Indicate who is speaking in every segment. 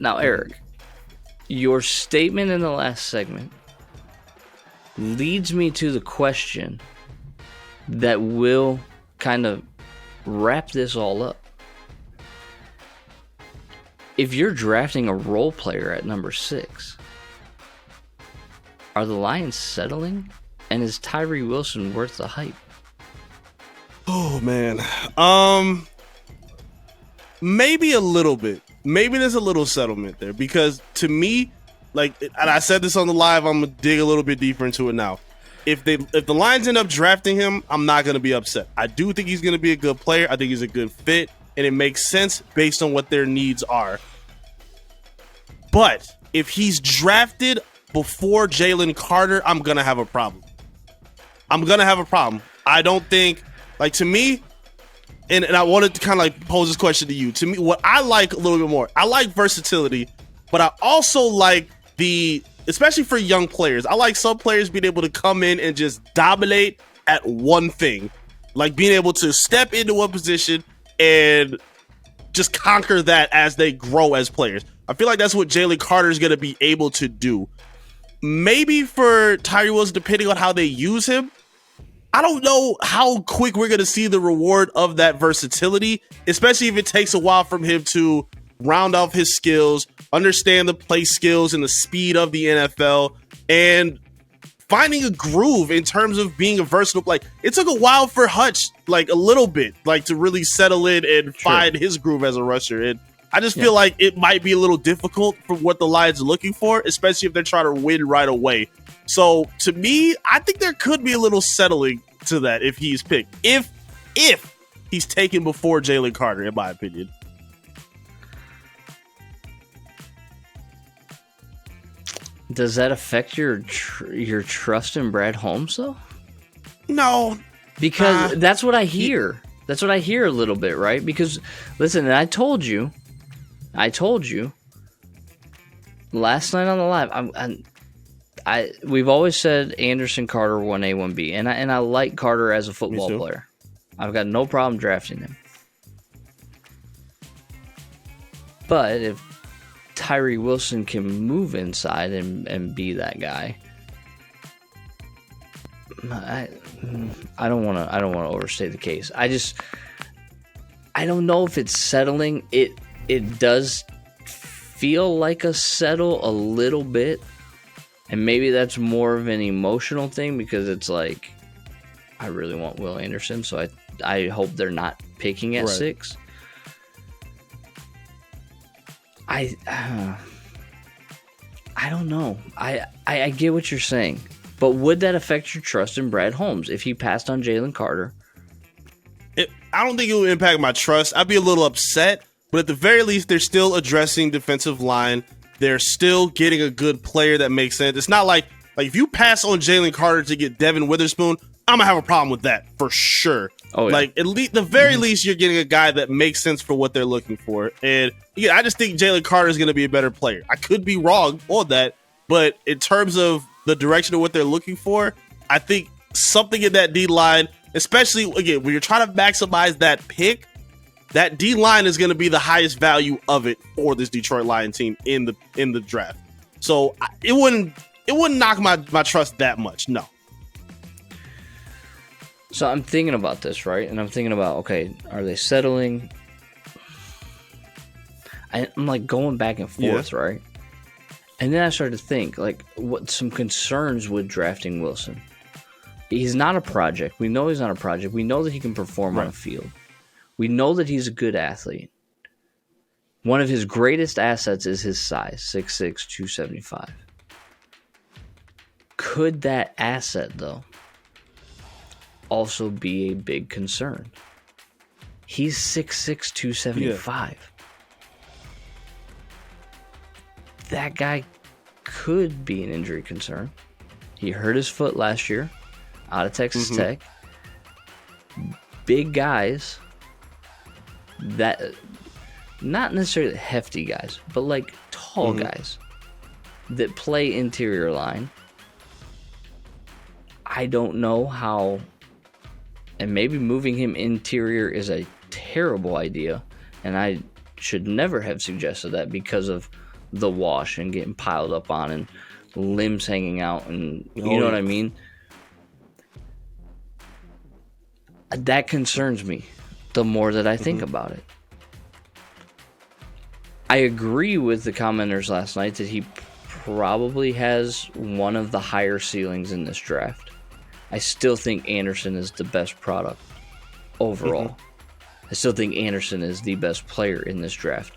Speaker 1: Now, Eric, your statement in the last segment leads me to the question that will kind of wrap this all up. If you're drafting a role player at number 6, are the Lions settling? And is Tyree Wilson worth the hype?
Speaker 2: Oh, man. Maybe a little bit. Maybe there's a little settlement there because to me, like, and I said this on the live, I'm going to dig a little bit deeper into it now. If the Lions end up drafting him, I'm not going to be upset. I do think he's going to be a good player. I think he's a good fit, and it makes sense based on what their needs are. But if he's drafted before Jalen Carter, I'm going to have a problem. I don't think, like, to me, and I wanted to kind of like pose this question to you. To me, what I like a little bit more, I like versatility, but I also like especially for young players, I like some players being able to come in and just dominate at one thing. Like being able to step into one position and just conquer that as they grow as players. I feel like that's what Jalen Carter is going to be able to do. Maybe for Tyree Wilson, depending on how they use him, I don't know how quick we're going to see the reward of that versatility, especially if it takes a while from him to round off his skills, understand the play skills and the speed of the NFL, and finding a groove in terms of being a versatile. Like, it took a while for Hutch, like a little bit, like to really settle in and find his groove as a rusher. And I just feel like it might be a little difficult for what the Lions are looking for, especially if they're trying to win right away. So to me, I think there could be a little settling to that if he's picked. If he's taken before Jalen Carter, in my opinion.
Speaker 1: Does that affect your trust in Brad Holmes, though?
Speaker 2: No.
Speaker 1: Because that's what I hear. That's what I hear a little bit, right? Because, listen, and I told you last night on the live, we've always said Anderson, Carter, 1A, 1B. And I like Carter as a football player. I've got no problem drafting him. But if Tyree Wilson can move inside and be that guy, I don't want to overstate the case. I don't know if it's settling. It does feel like a settle a little bit. And maybe that's more of an emotional thing because it's like, I really want Will Anderson, so I hope they're not picking at 6. I don't know. I get what you're saying, but would that affect your trust in Brad Holmes if he passed on Jalen Carter?
Speaker 2: I don't think it would impact my trust. I'd be a little upset, but at the very least, they're still addressing defensive line. They're still getting a good player that makes sense. It's not like if you pass on Jalen Carter to get Devin Witherspoon, I'm gonna have a problem with that for sure.
Speaker 1: Oh, yeah.
Speaker 2: Like, at least, the very least, you're getting a guy that makes sense for what they're looking for. And yeah, I just think Jalen Carter is gonna be a better player. I could be wrong on that, but in terms of the direction of what they're looking for, I think something in that D line, especially again when you're trying to maximize that pick, that D line is going to be the highest value of it for this Detroit Lions team in the draft. So it wouldn't knock my trust that much. No.
Speaker 1: So I'm thinking about this, right? And I'm thinking about, okay, are they settling? I'm like going back and forth, right? And then I started to think, like, what some concerns with drafting Wilson. He's not a project. We know he's not a project. We know that he can perform on a field. We know that he's a good athlete. One of his greatest assets is his size, 6'6", 275. Could that asset, though, also be a big concern? He's 6'6", 275. Yeah. That guy could be an injury concern. He hurt his foot last year out of Texas Tech. Big guys that, not necessarily hefty guys, but like tall guys that play interior line. I don't know how, and maybe moving him interior is a terrible idea, and I should never have suggested that because of the wash and getting piled up on and limbs hanging out, and you know what I mean? That concerns me the more that I think about it. I agree with the commenters last night that he probably has one of the higher ceilings in this draft. I still think Anderson is the best product overall. I still think Anderson is the best player in this draft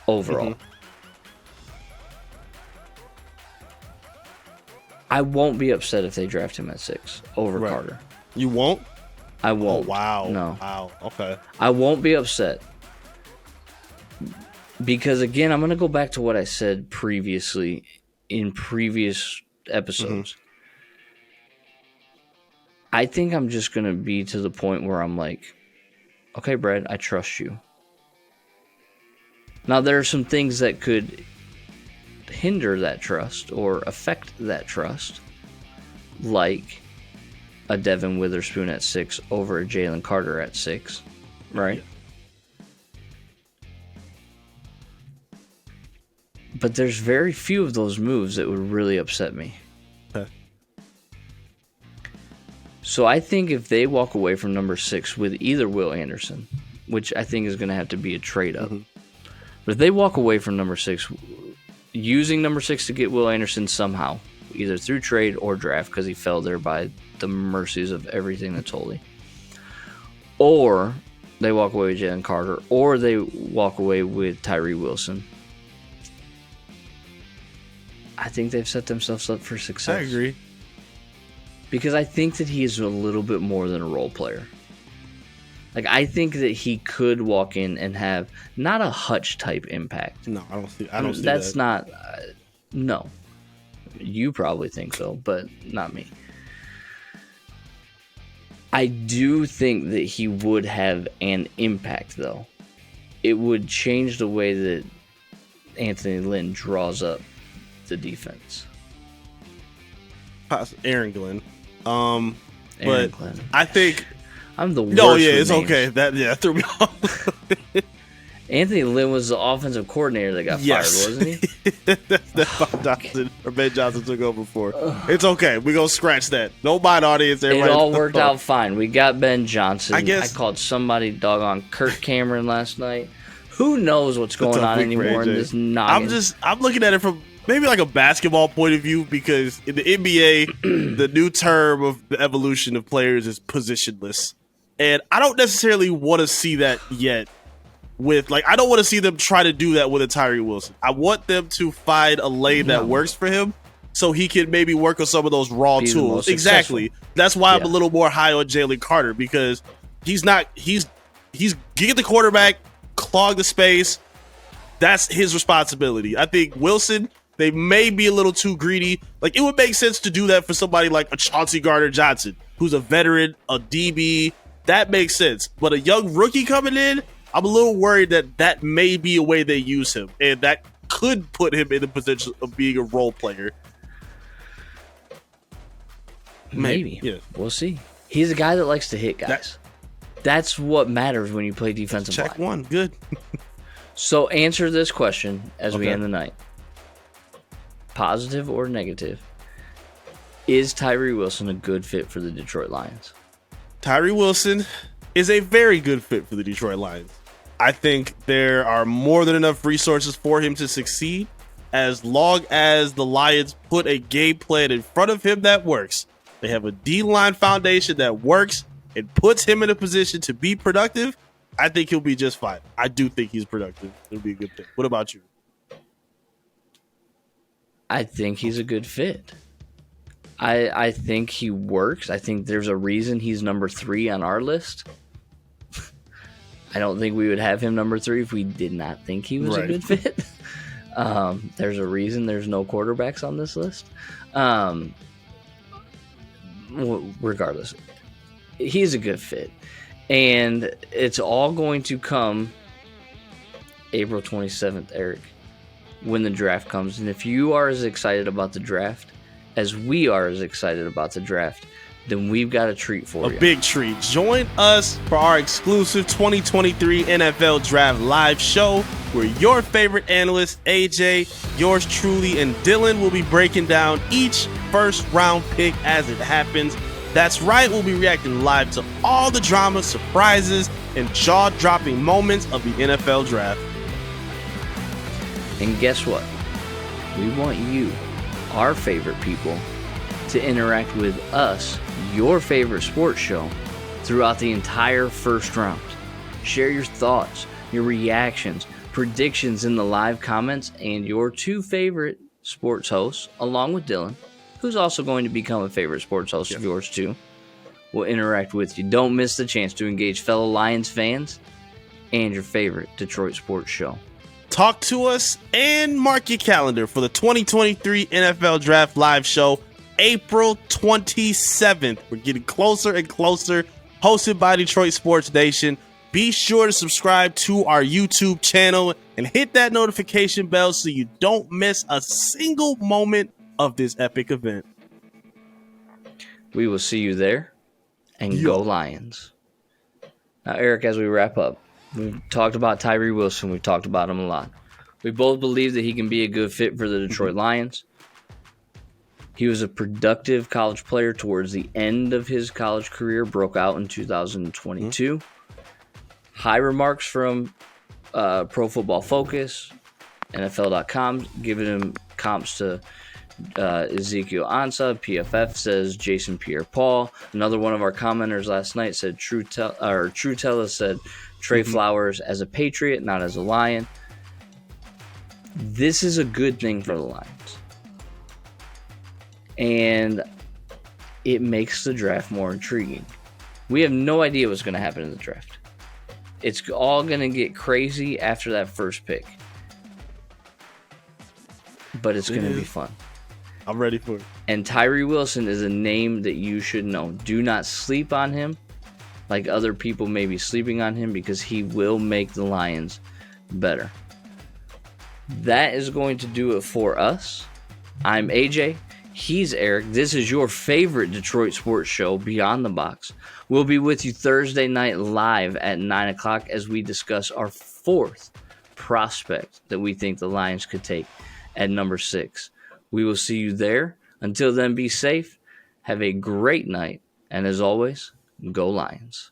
Speaker 1: overall. I won't be upset if they draft him at 6 over Carter.
Speaker 2: You won't?
Speaker 1: I won't.
Speaker 2: Oh, wow.
Speaker 1: No.
Speaker 2: Wow. Okay.
Speaker 1: I won't be upset. Because, again, I'm going to go back to what I said previously in previous episodes. I think I'm just going to be to the point where I'm like, okay, Brad, I trust you. Now, there are some things that could hinder that trust or affect that trust, like a Devin Witherspoon at 6 over a Jalen Carter at 6, right? But there's very few of those moves that would really upset me.
Speaker 2: Okay.
Speaker 1: So I think if they walk away from number 6 with either Will Anderson, which I think is going to have to be a trade up, but if they walk away from number 6, using number 6 to get Will Anderson somehow, either through trade or draft, because he fell there by the mercies of everything that's holy, or they walk away with Jalen Carter, or they walk away with Tyree Wilson, I think they've set themselves up for success.
Speaker 2: I agree.
Speaker 1: Because I think that he is a little bit more than a role player. Like, I think that he could walk in and have not a Hutch type impact.
Speaker 2: No, I don't see that.
Speaker 1: That's not. No. You probably think so, but not me. I do think that he would have an impact, though. It would change the way that Anthony Lynn draws up the defense.
Speaker 2: Aaron Glenn.
Speaker 1: Aaron
Speaker 2: But
Speaker 1: Glenn.
Speaker 2: I think
Speaker 1: I'm the worst.
Speaker 2: no, yeah,
Speaker 1: with
Speaker 2: it's
Speaker 1: names.
Speaker 2: okay. That threw me off.
Speaker 1: Anthony Lynn was the offensive coordinator that got fired, wasn't he?
Speaker 2: Ben Johnson took over for. It's okay. We're going to scratch that. No mind audience.
Speaker 1: It all worked out fine. We got Ben Johnson.
Speaker 2: I guess-
Speaker 1: I called somebody doggone Kurt Cameron last night. Who knows what's going on anymore in this noggin?
Speaker 2: I'm looking at it from maybe like a basketball point of view, because in the NBA, the new term of the evolution of players is positionless. And I don't necessarily want to see that yet. I don't want to see them try to do that with a Tyree Wilson. I want them to find a lane that works for him, so he can maybe work on some of those raw tools. Exactly. That's why I'm a little more high on Jalen Carter, because he's get the quarterback, clog the space. That's his responsibility. I think Wilson, they may be a little too greedy. Like, it would make sense to do that for somebody like a Chauncey Gardner-Johnson, who's a veteran, a DB. That makes sense. But a young rookie coming in, I'm a little worried that may be a way they use him, and that could put him in the position of being a role player.
Speaker 1: Maybe.
Speaker 2: Yeah.
Speaker 1: We'll see. He's a guy that likes to hit guys. That's what matters when you play defensive line.
Speaker 2: Check one. Good.
Speaker 1: So answer this question as we end the night. Positive or negative? Is Tyree Wilson a good fit for the Detroit Lions?
Speaker 2: Tyree Wilson is a very good fit for the Detroit Lions. I think there are more than enough resources for him to succeed, as long as the Lions put a game plan in front of him that works. They have a D-line foundation that works and puts him in a position to be productive. I think he'll be just fine. I do think he's productive. It'll be a good fit. What about you?
Speaker 1: I think he's a good fit. I think he works. I think there's a reason he's number 3 on our list. I don't think we would have him number 3 if we did not think he was a good fit. There's a reason there's no quarterbacks on this list. Regardless, he's a good fit. And it's all going to come April 27th, Eric, when the draft comes. And if you are as excited about the draft as we are as excited about the draft, then we've got a treat for you.
Speaker 2: A big treat. Join us for our exclusive 2023 NFL Draft live show where your favorite analysts, AJ, yours truly, and Dylan will be breaking down each first round pick as it happens. That's right, we'll be reacting live to all the drama, surprises, and jaw-dropping moments of the NFL Draft.
Speaker 1: And guess what? We want you, our favorite people, to interact with us, your favorite sports show, throughout the entire first round. Share your thoughts, your reactions, predictions in the live comments, and your two favorite sports hosts, along with Dylan, who's also going to become a favorite sports host of yours too, will interact with you. Don't miss the chance to engage fellow Lions fans and your favorite Detroit sports show.
Speaker 2: Talk to us and mark your calendar for the 2023 NFL Draft live show, April 27th. We're getting closer and closer, hosted by Detroit Sports Nation. Be sure to subscribe to our YouTube channel and hit that notification bell so you don't miss a single moment of this epic event.
Speaker 1: We will see you there, and go Lions. Now, Eric, as we wrap up, we've talked about Tyree Wilson. We've talked about him a lot. We both believe that he can be a good fit for the Detroit Lions. He was a productive college player towards the end of his college career, broke out in 2022. High remarks from Pro Football Focus, NFL.com, giving him comps to Ezekiel Ansah. PFF says Jason Pierre-Paul. Another one of our commenters last night said True Tella said Trey Flowers as a Patriot, not as a Lion. This is a good thing for the Lions. And it makes the draft more intriguing. We have no idea what's going to happen in the draft. It's all going to get crazy after that first pick. But it's going to be fun.
Speaker 2: I'm ready for it.
Speaker 1: And Tyree Wilson is a name that you should know. Do not sleep on him like other people may be sleeping on him, because he will make the Lions better. That is going to do it for us. I'm AJ. He's Eric. This is your favorite Detroit sports show, Beyond the Box. We'll be with you Thursday night live at 9 o'clock as we discuss our fourth prospect that we think the Lions could take at number 6. We will see you there. Until then, be safe. Have a great night. And as always, go Lions.